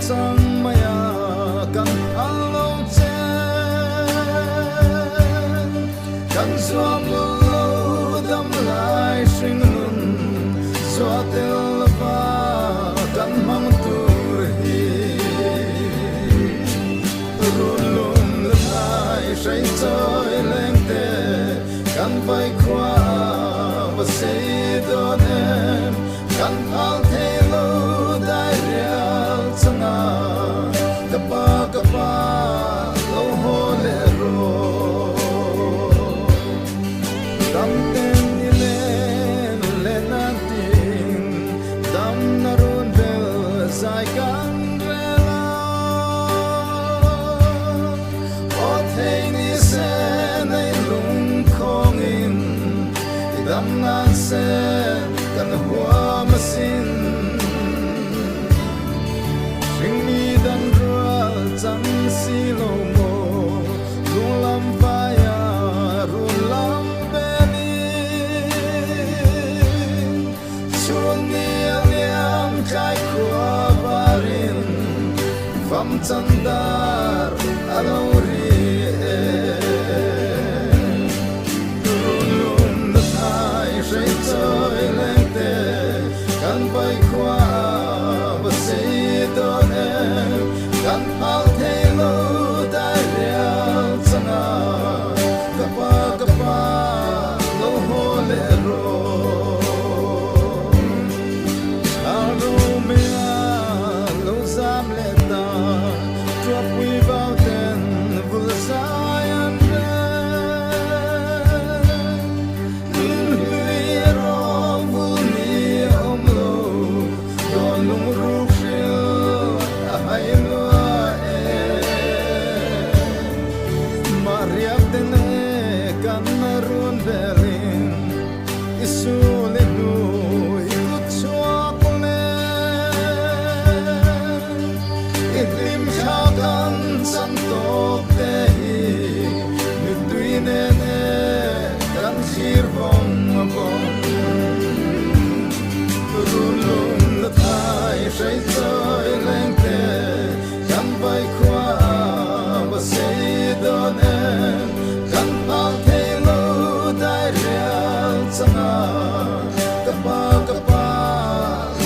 chẳng maya kan alo che kan zoom lo dam lai sing nun xóa tel va kan mang tur hi run lum lai say chơi lên te kan vai qua và say don em kan al the lo dai real changa kapa lo ho le ro dam ten ni le na tin dam na run bel sai kan rela o thei ni se nei lung khong in dam nan se kan hua ma sin ring mi dan rual chang si lo mo lung lam vaya ru lam be ni chun ni liam kai kwa barin vam chandar alori kan bay qua và say đón em kan al thay lo dai real changa kapa lo ho le ro alo mea lo zam le ta drop we out then vul sayan say chơi lên te kan bay qua và say đón em kan al thay lo dai real changa kapa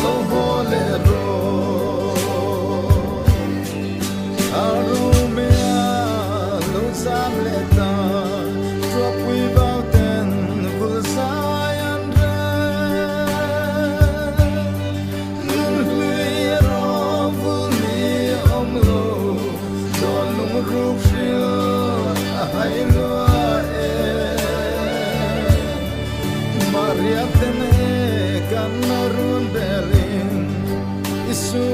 lo ho le ro arumea lo zam le ta drop we out then vul sayan Maria tene kan marun belin isu